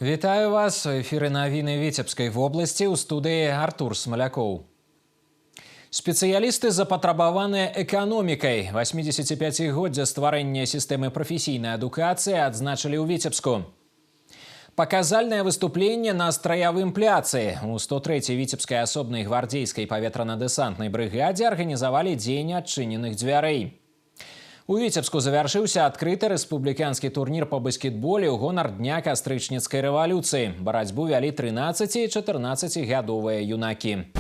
Вітаю вас. У эфіры навіны Віцебскай вобласці, у студыі Артур Смалякоў. Спецыялісты запатрабаваны эканомікай. 85-годдзе стварэння сістэмы прафесійнай адукацыі адзначылі ў Віцебску. Паказальнае выступленне на страявым пляцы. У 103-й Віцебскай асобнай гвардзейскай паветрана-дэсантнай брыгадзе арганізавалі дзень адчыненых дзвярэй. У Віцебску завяршыўся адкрыты рэспубліканскі турнір па баскетболе ў гонар дня кастрычніцкай рэвалюцыі. Барацьбу вялі 13 і 14-гадовыя юнакі.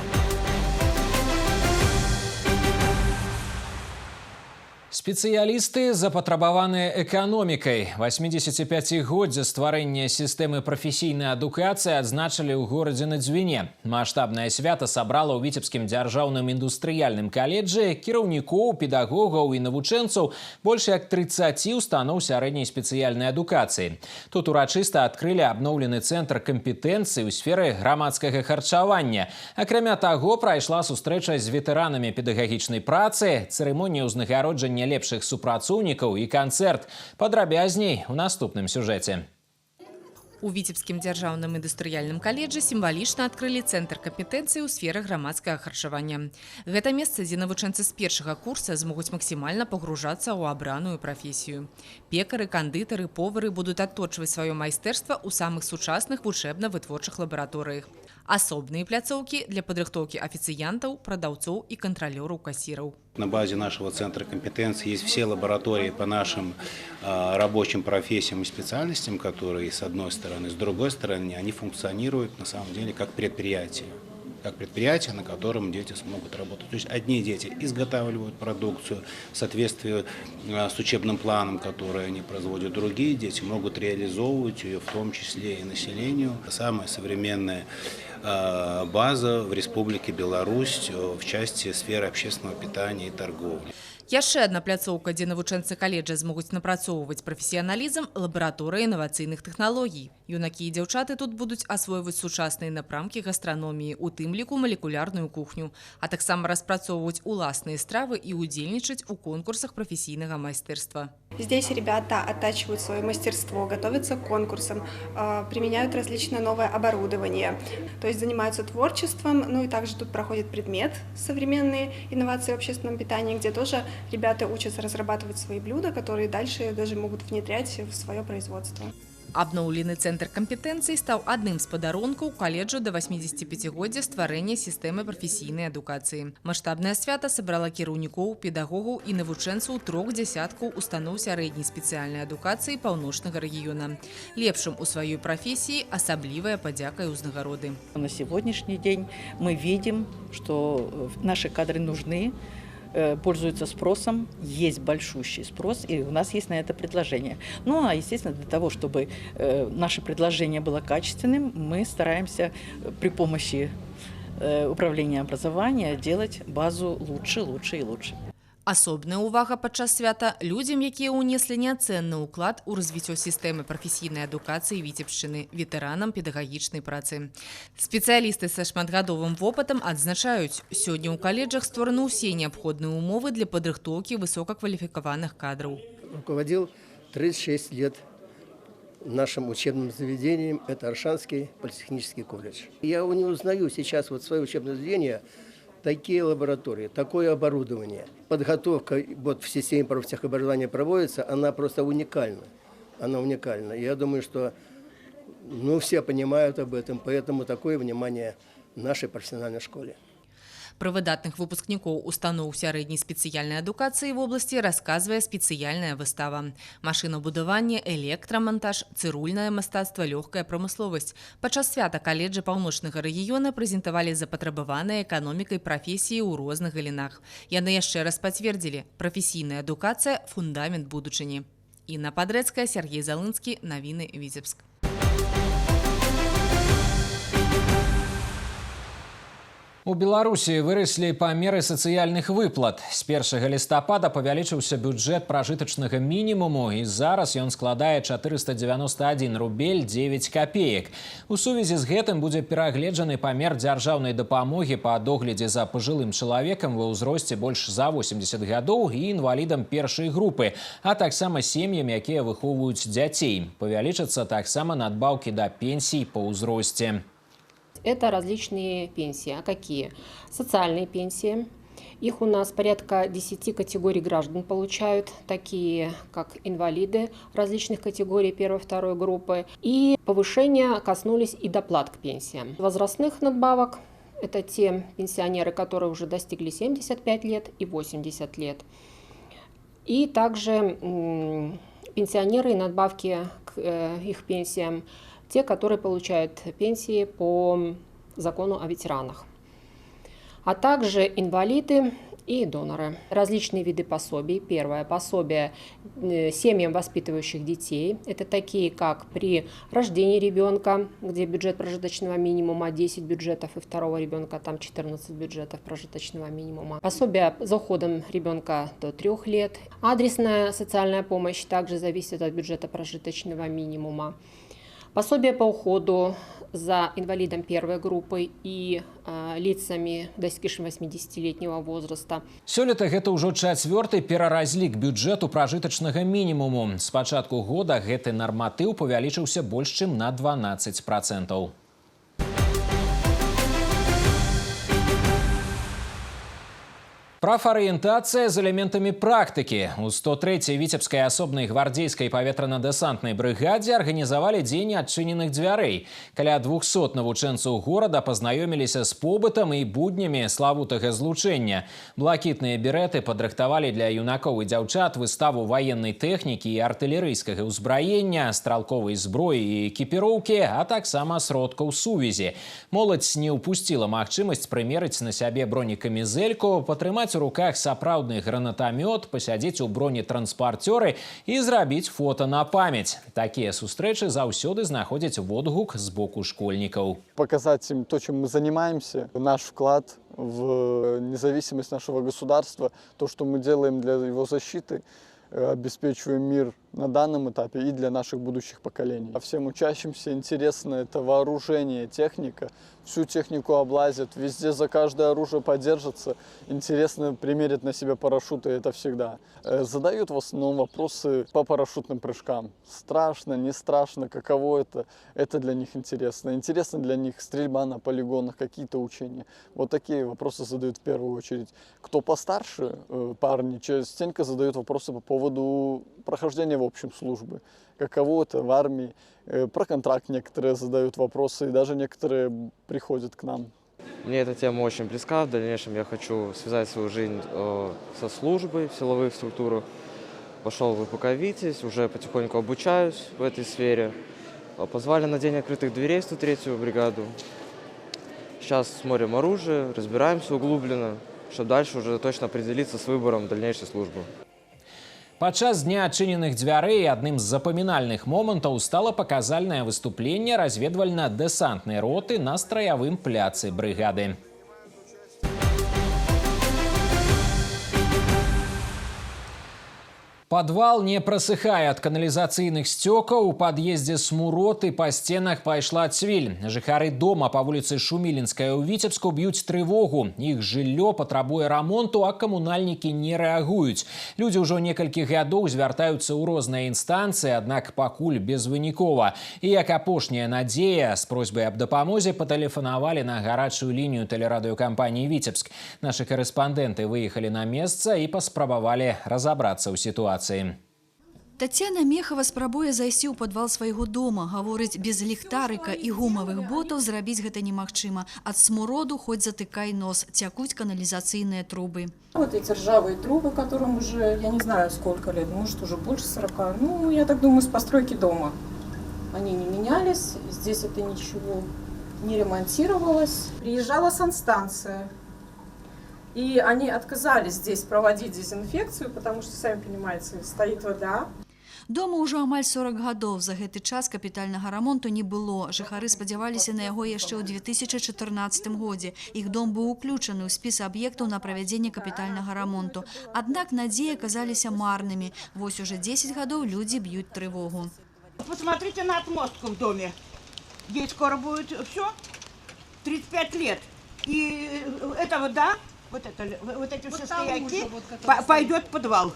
Спецыялісты запатрабаваны эканомікай. 85-годдзе стварэння сістэмы прафесійнай адукацыі адзначылі ў горадзе на Дзвіне. Маштабнае свята сабрала ў Віцебскім дзяржаўным індустрыяльным каледжы кіраўнікоў, педагогаў і навучэнцаў больш як 30 устаноў сярэдняй спецыяльнай адукацыі. Тут урачыста адкрылі абноўлены цэнтр кампетэнцыі ў сферы грамадскага харчавання. Акрамя таго, прайшла сустрэча з ветэранамі педагагічнай працы, цырымонія ўзнагароджання лепшых супрацоўнікаў і канцэрт. Падрабязней у наступным сюжэце. У Віцебскім дзяржаўным індустрыяльным каледжы сімвалічна адкрылі цэнтр кампетэнцыі ў сферы грамадскага харчавання. Гэта месца, дзе навучэнцы з першага курса змогуць максімальна пагружацца ў абраную прафесію. Пекары, кандытары, повары будуць адточваць сваё майстэрства ў самых сучасных вучэбна-вытворчых лабараторыях. Асобныя пляцоўкі для падрыхтоўкі афіцыянтаў, прадаўцоў і кантралёраў кассираў. На базе нашего центра компетенции есть все лаборатории по нашим рабочим профессиям и специальностям, которые с одной стороны, с другой стороны, они функционируют на самом деле как предприятие. На котором дети смогут работать. То есть одни дети изготавливают продукцию в соответствии с учебным планом, который они производят, другие дети могут реализовывать ее, в том числе и населению. Самая современная база в Республике Беларусь в части сферы общественного питания и торговли. Яшчэ адна пляцоўка, дзе навучэнцы каледжа змогуць напрацоўваць прафесіяналізм, лабараторыя інавацыйных тэхналогій. Юнакі і дзяўчаты тут будуць асвойваць сучасныя напрамкі гастраноміі, у тым ліку малекулярную кухню, а таксама распрацоўваць уласныя стравы і удзельнічаць у конкурсах прафесійнага майстэрства. Здесь ребята оттачивают свое мастерство, готовятся к конкурсам, применяют различное новое оборудование, то есть занимаются творчеством. Ну и также тут проходит предмет «Современные инновации в общественном питании», где тоже ребята учатся разрабатывать свои блюда, которые дальше даже могут внедрять в свое производство. Абноўлены цэнтр кампетэнцыі стаў адным з падарункаў каледжу да 85-годдзя стварэння сістэмы прафесійнай адукацыі. Маштабнае свята сабрала кіраўнікоў, педагогаў і навучэнцаў 3 дзясяткаў устаноў сярэдняй спецыяльнай адукацыі паўночнага рэгіёна. Лепшым у сваёй прафесіі асаблівая падзяка і ўзнагароды. На сегодняшний день мы видим, что наши кадры нужны, пользуются спросом, есть большущий спрос, и у нас есть на это предложение. Ну, а, естественно, для того, чтобы наше предложение было качественным, мы стараемся при помощи управления образования делать базу лучше, лучше и лучше. Асобная ўвага падчас свята людзям, якія ўнеслі неацэнны ўклад у развіццё сістэмы прафесійнай адукацыі Віцебшчыны, ветэранам педагагічнай працы. Спецыялісты са шматгадовым вопытам адзначаюць, сёння ў каледжах створаны ўсе неабходныя умовы для падрыхтоўкі высокакваліфікаваных кадраў. Руководил 36 лет нашим учебным заведением, это Аршанский политехнический колледж. Я не узнаю сейчас свое учебное заведение, такие лаборатории, такое оборудование. Подготовка в системе профтехобразования проводится, она просто уникальна. Она уникальна. Я думаю, что все понимают об этом, поэтому такое внимание в нашей профессиональной школе. Пра выдатных выпускнікоў устаноў сярэдняй спецыяльнай адукацыі в обласці расказвае спецыяльная выстава. Машынабудаванне, электрамантаж, цырульнае мастацтва, лёгкая прамысловасць. Падчас свята каледжы паўночнага рэгіёна прэзентавалі запатрабаваныя эканомікай прафесіі ў розных галінах. Яны яшчэ раз пацвердзілі, прафесійная адукацыя – фундамент будучыні. Інна Падрэцкая, Сергей Залынскі, навіны Віцебск. У Беларусі выраслі памеры сацыяльных выплат. З 1 лістапада павялічыўся бюджэт пражытачнага мінімуму і зараз ён складае 491 рубель 9 копеек. У сувязі з гэтым будзе перагледжаны памер дзяржаўнай дапамогі па доглядзе за пажылым чалавекам ва ўзросце больш за 80 гадоў і інвалідам першай групы, а таксама сем'ям, якія выхоўваюць дзяцей. Павялічацца таксама надбаўкі да пенсій па ўзросце. Это различные пенсии. А какие? Социальные пенсии. Их у нас порядка 10 категорий граждан получают, такие как инвалиды различных категорий 1-2 группы. И повышения коснулись и доплат к пенсиям. Возрастных надбавок – это те пенсионеры, которые уже достигли 75 лет и 80 лет. И также пенсионеры и надбавки к их пенсиям – те, которые получают пенсии по закону о ветеранах, а также инвалиды и доноры. Различные виды пособий. Первое – пособие семьям, воспитывающих детей. Это такие, как при рождении ребенка, где бюджет прожиточного минимума 10 бюджетов, и второго ребенка там 14 бюджетов прожиточного минимума. Пособие за уходом ребенка до 3 лет. Адресная социальная помощь также зависит от бюджета прожиточного минимума. Пособие по уходу за инвалидом первой группы и лицами, достигшими 80-летнего возраста. Сёлета гэта ўжо 4-й пераразлік бюджэту пражытачнага мінімуму. З пачатку года гэты нарматыў павялічыўся больш чым на 12%. Профарыентацыя з элементамі практыкі. У 103-й Віцебскай асобнай гвардзейскай паветрана-дэсантнай брыгадзе арганізавалі дзень адчыненых дзвярэй. Каля 200 навучэнцаў горада пазнаёміліся з побытам і буднямі славутага злучэння. Блакітныя береты падрыхтавалі для юнакоў і дзяўчат выставу ваеннай тэхнікі і артылерыйскага ўзбраення, стралковай зброі і экіпіроўкі, а таксама сродкаў сувязі. Моладзь не ўпусціла магчымасць прымерыць на сябе бронекамізэльку, патрымаць у руках сапраўдны гранатамёт, пасядзець у бронетранспарцёры і зрабіць фота на памяць. Такія сустрэчы заўсёды знаходзяць водгук з боку школьнікаў. Показать им то, чем мы занимаемся, наш вклад в независимость нашего государства, то, что мы делаем для его защиты, обеспечиваем мир на данном этапе и для наших будущих поколений. А всем учащимся интересно это вооружение, техника. Всю технику облазят, везде за каждое оружие подержатся. Интересно примерить на себя парашюты, это всегда. Задают в основном вопросы по парашютным прыжкам. Страшно, не страшно, каково это? Это для них интересно. Интересно для них стрельба на полигонах, какие-то учения. Вот такие вопросы задают в первую очередь. Кто постарше, парни, частенько задают вопросы по поводу прохождения в общем службы. Каково это в армии. Про контракт некоторые задают вопросы, и даже некоторые приходят к нам. Мне эта тема очень близка. В дальнейшем я хочу связать свою жизнь со службой в силовых структурах. Пошел в ВПК «Витязь», уже потихоньку обучаюсь в этой сфере. Позвали на день открытых дверей 103-ю бригаду. Сейчас смотрим оружие, разбираемся углубленно, чтобы дальше уже точно определиться с выбором дальнейшей службы. Падчас дня адчыненых дзвярэй адным з запамінальных момантаў стала паказальнае выступленне разведвальна-дэсантнай роты на страявым пляцы брыгады. Подвал не просыхае ад каналізацыйных сцёкаў. У пад'ездзе смурод і па сценах пайшла цвіль. Жыхары дома па вуліцы Шумілінская ў Віцебску б'юць трывогу. Іх жыллё патрабуе рамонту, а камунальнікі не рэагуюць. Людзі ўжо некалькі гадоў звяртаюцца ў розныя інстанцыі, аднак пакуль безвынікова. І як апошняя надзея з просьбай аб дапамозе патэлефанавалі на гарачую лінію тэлерадыёкампаніі «Віцебск». Нашы карэспандэнты выехалі на месца і паспрабавалі разабрацца ў сітуацыі. Тацяна Мехава спрабуе зайсці ў падвал свайго дома. Гаворыць, без ліхтарыка і гумавых ботаў зрабіць гэта немагчыма. Ад смуроду хоць затыкай нос, цякуць каналізацыйныя трубы. Вот эти ржавые трубы, которым уже, я не знаю сколько лет, может уже больше 40. Ну, я так думаю, с постройки дома. Они не менялись, здесь это ничего не ремонтировалось. Приезжала санстанция. И они отказались здесь проводить дезинфекцию, потому что, сами понимаете, стоит вода. Дома ўжо амаль 40 гадоў. За гэты час капітальнага рамонту не было. Жыхары спадзяваліся на яго яшчэ ў 2014 годзе. Іх дом быў уключаны ў спіс аб'ектаў на правядзенне капітальнага рамонту. Аднак надзеі аказаліся марнымі. Вось уже 10 гадоў людзі б'юць трывогу. Посмотрите на отмостку в доме. Ей скоро будет все, 35 лет. И это вода, вот эти все стояки, пойдет в подвал.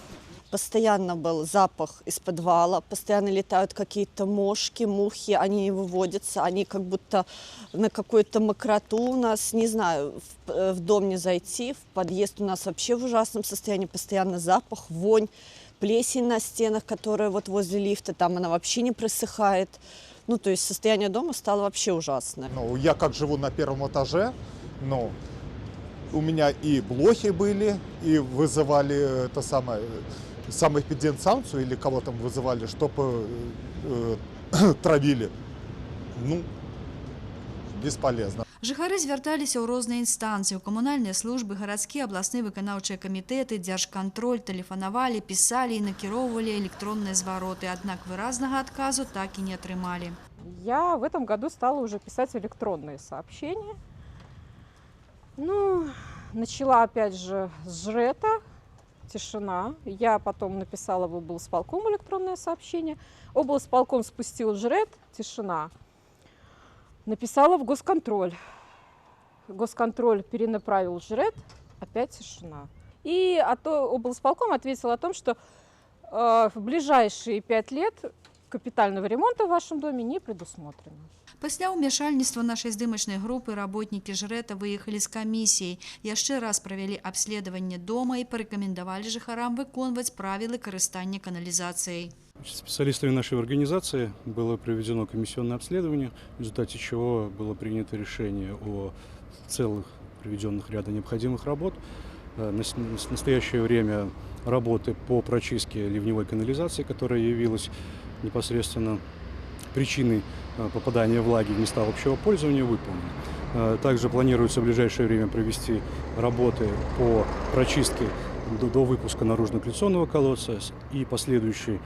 Постоянно был запах из подвала, постоянно летают какие-то мошки, мухи, они не выводятся, они как будто на какую-то мокроту у нас, не знаю, в дом не зайти, в подъезд у нас вообще в ужасном состоянии, постоянно запах, вонь, плесень на стенах, которая вот возле лифта, там она вообще не просыхает. Ну, то есть состояние дома стало вообще ужасное. Ну, я как живу на первом этаже, ну, у меня и блохи были, и вызывали это самое, санэпидемстанцию или кого там вызывали, чтобы травили. Ну, бесполезно. Жыхары звярталіся ў розныя інстанцыі, у камунальныя службы, гарадскія абласныя выканаўчыя камітэты, дзяржкантроль, тэлефанавалі, пісалі і накіроўвалі электронныя звароты, аднак выразнага адказу так і не атрымалі. Я в этом году стала уже писать электронные сообщения. Ну, начала опять же с ЖРЭТа, тишина. Я потом написала в облсполком электронное сообщение. Облсполком спустил ЖРЭТ, тишина. Написала в госконтроль. Госконтроль перенаправил ЖРЭТ, опять тишина. И облсполком ответил о том, что в ближайшие 5 лет капитального ремонта в вашем доме не предусмотрено. Пасля ўмяшальніцтва нашай здымачнай групы работнікі ЖРЭТа выехалі з камісіяй, яшчэ раз правялі абследаванне дома і парэкамендавалі жыхарам выконваць правілы карыстання каналізацыяй. Специалистами нашей организации было проведено комиссионное обследование, в результате чего было принято решение о целых проведенных ряда необходимых работ. В настоящее время работы по прочистке ливневой канализации, которая явилась непосредственно причиной попадания влаги в места общего пользования, выполнены. Также планируется в ближайшее время провести работы по прочистке до выпуска наружно-кольцонного колодца и последующей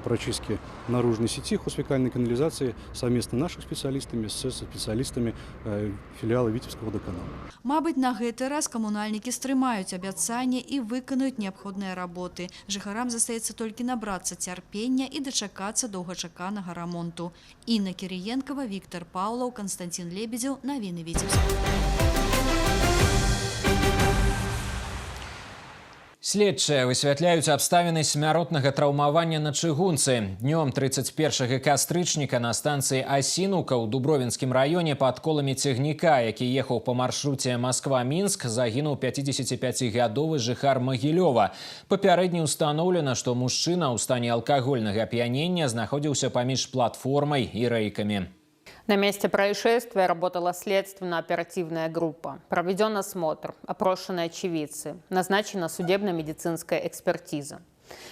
прочистки наружной сети хозфекальной канализации совместно наших специалистами с специалистами филиала Витебского водоканала. Мабыць, на гэты раз камунальнікі стрымаюць абяцанне і выканаюць неабходныя работы. Жыхарам застаецца толькі набрацца цярпення і дачакацца доўгачаканага рамонту. Інна Кірыенкава, Віктор Паўлаў, Константин Лебедзеў. Навіны Віцебска. Следчыя высвятляюць абставіны смяротнага траўмавання на чыгунцы. Днём 31 кастрычніка на станцыі Асінука ў Дубровінскім раёне пад коламі цягніка, які ехаў па маршруце Москва-Мінск, загінуў 55-гадовы жыхар Магілёва. Папярэдне ўстаноўлена, што мужчына ў стане алкагольнага ап'янення знаходзіўся паміж платформай і рэйкамі. На месте происшествия работала следственно-оперативная группа. Проведен осмотр, опрошены очевидцы, назначена судебно-медицинская экспертиза.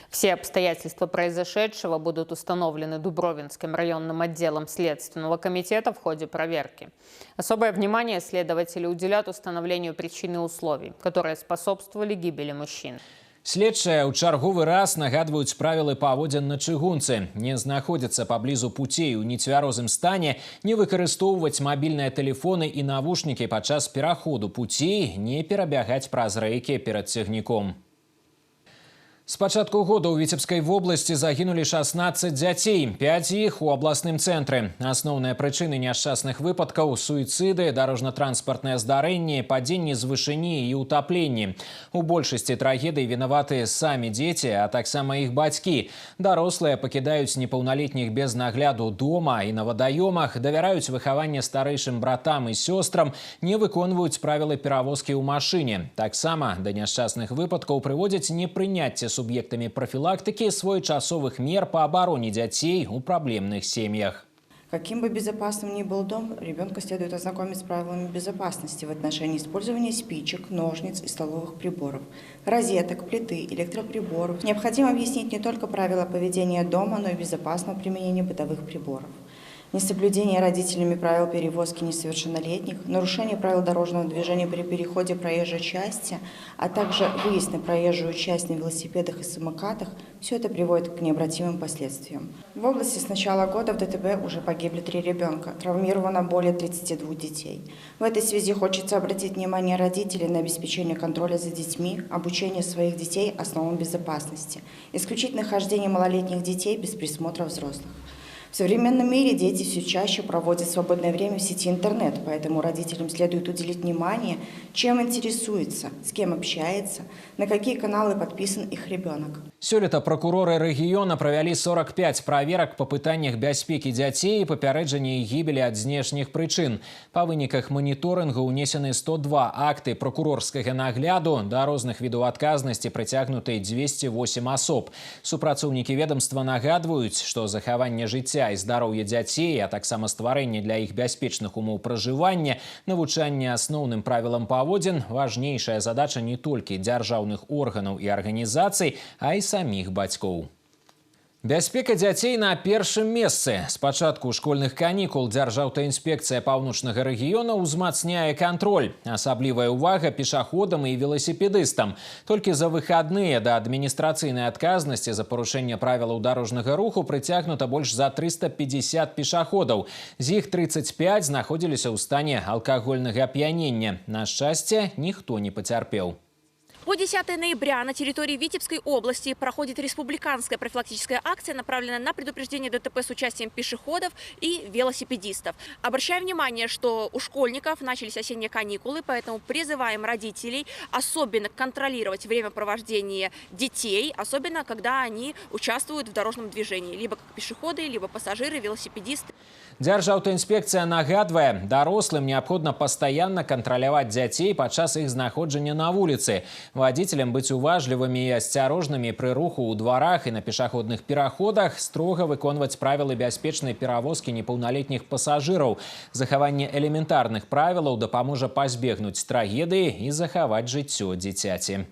Все обстоятельства произошедшего будут установлены Дубровинским районным отделом Следственного комитета в ходе проверки. Особое внимание следователи уделят установлению причин и условий, которые способствовали гибели мужчины. Следчыя ў чарговы раз нагадваюць правілы паводзін на чыгунцы. Не знаходзіцца паблізу пуцей у нецвярозым стане, не выкарыстоўваць мабільныя тэлефоны і навушнікі падчас пераходу пуцей, не перабягаць праз рэйкі перад цягніком. С пачатку года ў Віцебскай вобласці загінулі 16 дзяцей, 5 з іх у абласным цэнтры. Асноўныя прычыны няшчасных выпадкаў – суіцыды, дарожна-транспартныя здарэнні, падзенні з вышыні і ўтапленні. У большасці трагедый вінаваты самі дзеці, а таксама іх бацькі. Дарослыя пакідаюць непаўналетніх без нагляду дома і на вадаёмах, давяраюць выхаванне старэйшым братам і сёстрам, не выконваюць правілы перавозкі ў машыне. Таксама да няшчасных выпадкаў прыводзяць непрыняцце субъектами профилактики своечасовых мер по обороне детей у проблемных семьях. Каким бы безопасным ни был дом, ребенка следует ознакомить с правилами безопасности в отношении использования спичек, ножниц и столовых приборов, розеток, плиты, электроприборов. Необходимо объяснить не только правила поведения дома, но и безопасного применения бытовых приборов. несоблюдение родителями правил перевозки несовершеннолетних, нарушение правил дорожного движения при переходе проезжей части, а также выезд на проезжую часть на велосипедах и самокатах – все это приводит к необратимым последствиям. В области с начала года в ДТП уже погибли 3 ребенка, травмировано более 32 детей. В этой связи хочется обратить внимание родителей на обеспечение контроля за детьми, обучение своих детей основам безопасности, исключить нахождение малолетних детей без присмотра взрослых. В современном мире дети все чаще проводят свободное время в сети интернет, поэтому родителям следует уделить внимание, чем интересуется, с кем общается, на какие каналы подписан их ребенок. Сёлета прокуроры рэгіёна правялі 45 праверак па пытаннях бяспекі дзяцей і папярэджання іх гібелі ад знешніх прычын. Па выніках маніторынгу ўнесены 102 акты прокурорскага нагляду, да розных відаў адказнасці прыцягнуты 208 асоб. Супрацоўнікі ведомства нагадваюць, што захаванне жыцця і здароўя дзяцей, а таксама стварэнне для іх бяспечных умоў пражывання, навучанне асноўным правілам паводзін – важнейшая задача не толькі дзяржаўных органаў і арганізацый, а і самих бацькоў. Бяспека дзяцей на першым месцы. З пачатку школьных канікул Дзяржаўтаінспекцыя паўночнага рэгіёна ўзмацняе кантроль. Асаблівая ўвага пешаходам і веласіпедыстам. Толькі за выхадныя да адміністрацыйнай адказнасці за парушэнне правілаў дарожнага руху прыцягнута больш за 350 пешаходаў. З іх 35 знаходзіліся ў стане алкагольнага ап'янення. На шчасце, ніхто не пацярпеў. По 10 ноября на территории Витебской области проходит республиканская профилактическая акция, направленная на предупреждение ДТП с участием пешеходов и велосипедистов. Обращаем внимание, что у школьников начались осенние каникулы, поэтому призываем родителей особенно контролировать время провождения детей, особенно когда они участвуют в дорожном движении, либо как пешеходы, либо пассажиры, велосипедисты. Дзяржаўтаінспекцыя нагадвае, дарослым неабходна пастаянна кантраляваць дзяцей падчас іх знаходжання на вуліцы. Водителям быць уважлівымі і асцярожнымі пры руху ў дварах і на пешаходных пераходах, строга выконваць правілы бяспечнай перавозкі непаўналетніх пасажыраў. Захаванне элементарных правілаў дапаможа пазбегнуць трагедыі і захаваць жыццё дзіцяці.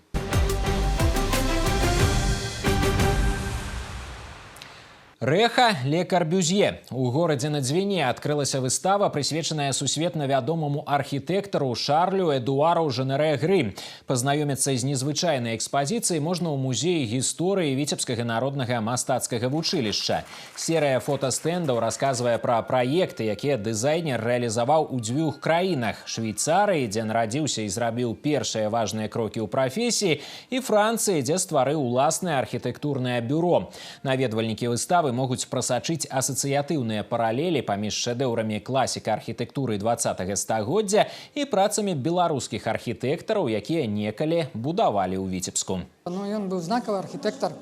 Рэха Ле Корбюзье. У горадзе на Двіне адкрылася выстава, прысвечаная сусветна вядомаму архітэктару Шарлю Эдуару Жанэрэ Гры. Пазнаёміцца з незвычайнай экспазіцыяй можна ў музеі гісторыі Віцебскага народнага мастацкага вучылішча. Серыя фотастэндаў расказвае пра праекты, якія дызайнер рэалізаваў у 2 краінах – Швейцарыі, дзе нарадзіўся і зрабіў першыя важныя крокі ў прафесіі, і Францыі, дзе стварыў уласнае архітэктурнае бюро. Наведвальнікі выставы могуць прасачыць асацыятыўныя паралелі паміж шэдэўрамі класіка архітэктуры 20-го стагоддзя і працамі беларускіх архітэктараў, якія некалі будавалі ў Віцебску. Ён быў знакавы архітэктар,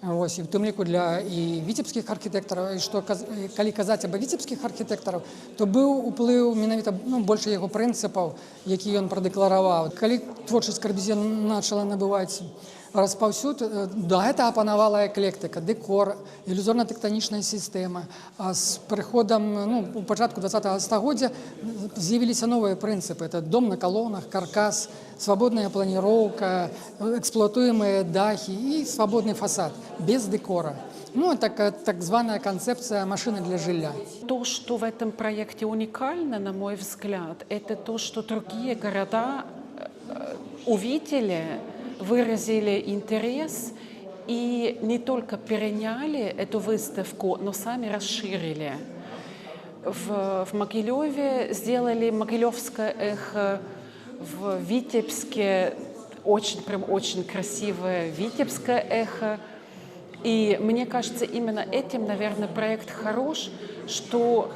і в тым ліку для і віцебскіх архітэктараў. І што калі казаць аб віцебскіх архітэктараў, то быў уплыў менавіта больше яго прынцыпаў, які ён прадэклараваў. Калі творчасць Корбюзье начала набываць распаўсюд, да гэта апанавала эклектыка, дэкор, ілюзорна-тэктанічная сістэма. А з прыходам у пачатку 20-го стагоддзя з'явіліся новыя прынцыпы. Это дом на калонах, каркас, свабодная планіроўка, эксплуатуемыя дахі і свабодны фасад, без дэкора. Так званая концепция машины для жилья. То, что в этом проекте уникально, на мой взгляд, это то, что другие города увидели, выразили интерес и не только переняли эту выставку, но сами расширили. В Могилеве сделали Могилевское эхо, в Витебске очень красивое Витебское эхо. И мне кажется, именно этим, наверное, проект хорош, что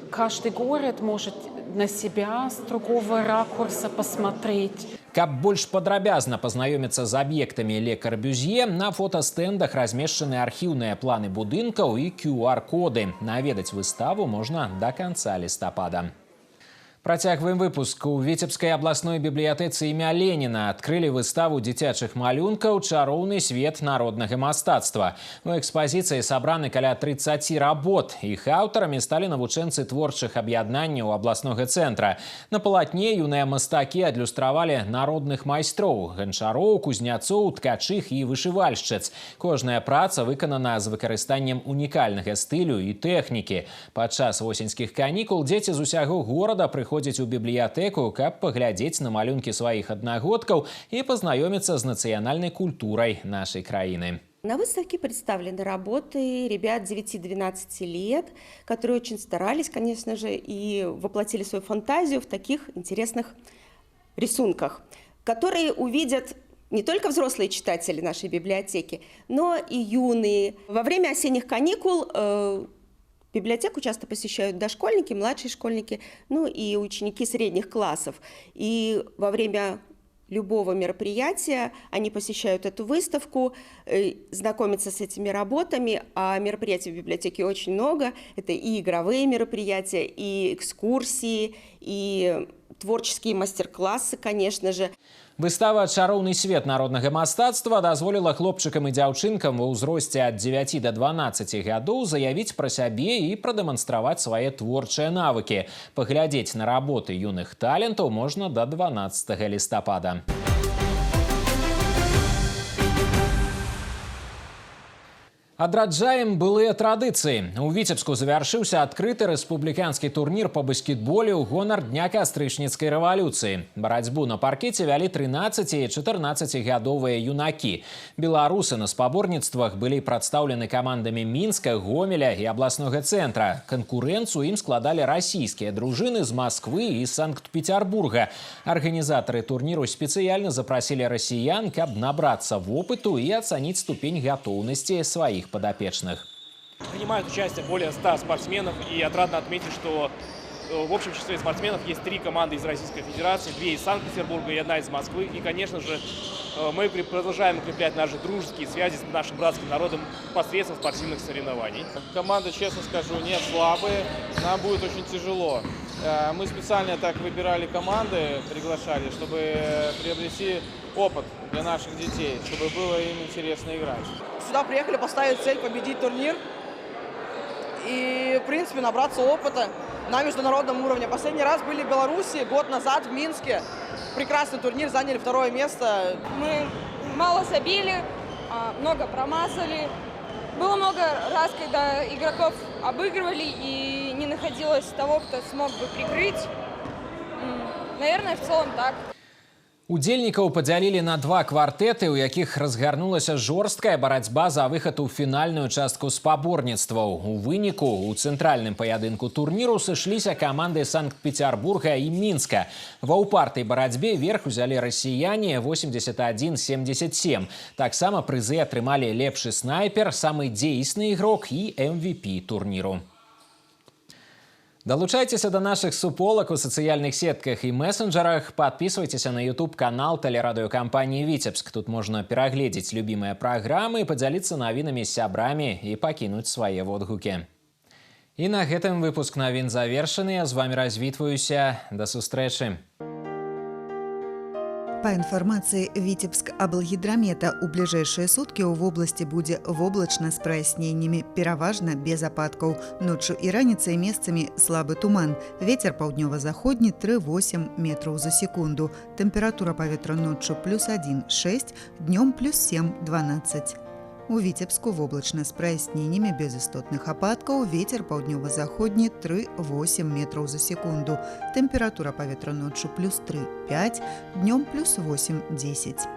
каждый город может на себя с другого ракурса посмотреть. Каб больш падрабязна пазнаёміцца з аб'ектамі Ле Корбюзье, на фотастэндах размешчаны архіўныя планы будынкаў і QR-коды. Наведаць выставу можна да канца лістапада. Працягваем выпуск. У Віцебскай абласной бібліятэцы імя Леніна адкрылі выставу дзіцячых малюнкаў «Чароўны свет народнага мастацтва». У экспазіцыі сабраны каля 30 работ. Іх аўтарамі сталі навучэнцы творчых аб'яднанняў абласнога цэнтра. На палатне юныя мастакі адлюстравалі народных майстроў – ганчароў, кузняцоў, ткачых і вышывальшчыц. Кожная праца выканана з выкарыстаннем унікальнага стылю і тэхнікі. Падчас восеньскіх канікул дзеці з усяго горада прыходзяць у бібліятэку, каб паглядзець на малюнкі сваіх аднагодкаў і пазнаёміцца з нацыянальнай культурай нашай краіны. На выставке представлены работы ребят 9-12 лет, которые очень старались, конечно же, и воплотили свою фантазию в таких интересных рисунках, которые увидят не только взрослые читатели нашей библиотеки, но и юные. Во время осенних каникул библиотеку часто посещают дошкольники, младшие школьники, ну и ученики средних классов. И во время любого мероприятия они посещают эту выставку, знакомятся с этими работами, а мероприятий в библиотеке очень много. Это и игровые мероприятия, и экскурсии, и творческие мастер-классы, конечно же. Выстава «Чароўны свет народнага мастацтва» дазволіла хлопчыкам і дзяўчынкам ва ўзросце ад 9 до 12 гадоў заявіць пра сябе і прадэманстраваць свае творчыя навыкі. Паглядзець на работы юных талентаў можна до 12 лістапада. Адраджаем былыя традыцыі. У Віцебску завяршыўся адкрыты рэспубліканскі турнір па баскетболе ў гонар Дня кастрычніцкай рэвалюцыі. Барацьбу на паркеце вялі 13 і 14-гадовыя юнакі. Беларусы на спаборніцтвах былі прадстаўлены камандамі Мінска, Гомеля і абласнога цэнтра. Канкурэнцыю ім складалі расійскія дружыны з Масквы і Санкт-Петербурга. Арганізатары турніру спецыяльна запрасілі расіян, каб набрацца вопыту і ацаніць ступень гатоўнасці сваіх подопечных. Принимают участие более 100 спортсменов, и отрадно отметить, что в общем числе спортсменов есть 3 команды из Российской Федерации, 2 из Санкт-Петербурга и 1 из Москвы. И, конечно же, мы продолжаем укреплять наши дружеские связи с нашим братским народом посредством спортивных соревнований. Команда, честно скажу, не слабые, нам будет очень тяжело. Мы специально так выбирали команды, приглашали, чтобы приобрести опыт для наших детей, чтобы было им интересно играть. Сюда приехали поставить цель победить турнир и, в принципе, набраться опыта на международном уровне. Последний раз были в Беларуси, год назад в Минске. Прекрасный турнир, заняли 2 место. Мы мало забили, много промазали. Было много раз, когда игроков обыгрывали и не находилось того, кто смог бы прикрыть. Наверное, в целом так. Удзельнікаў падзялілі на 2 квартэты, у якіх разгарнулася жорсткая барацьба за выхад у фінальную частку спаборніцтваў. У выніку у цэнтральным паядынку турніру сышліся каманды Санкт-Петербурга і Мінска. Ва ўпартай барацьбе верх узялі расіяне 81-77. Таксама прызы атрымалі лепшы снайпер, самы дзейсны ігрок і MVP турніру. Долучайтеся до наших суполок у социальных сетках и мессенджерах. Подписывайтесь на YouTube-канал телерадиокомпании «Витебск». Тут можно переглядеть любимые программы, поделиться новинами с сябрами и покинуть свои отгуки. И на этом выпуск новин завершены. Я с вами развітваюся. До сустрэчы. Па інфармацыі Віцебск-аблгідрамета, у бліжэйшыя суткі ў вобласці будзе воблачна з праясненнямі, пераважна без ападкаў. Ноччу і раніцай месцамі слабы туман. Вецер паўднёва-заходні 3,8 метраў за секунду. Тэмпература паветра ноччу +1,6, днём +7,12. У Віцебску воблачна з праясненнямі без істотных ападкаў, вецер паўднёва-заходні 3,8 метраў за секунду. Тэмпература паветра ноччу +3,5, днём +8,10.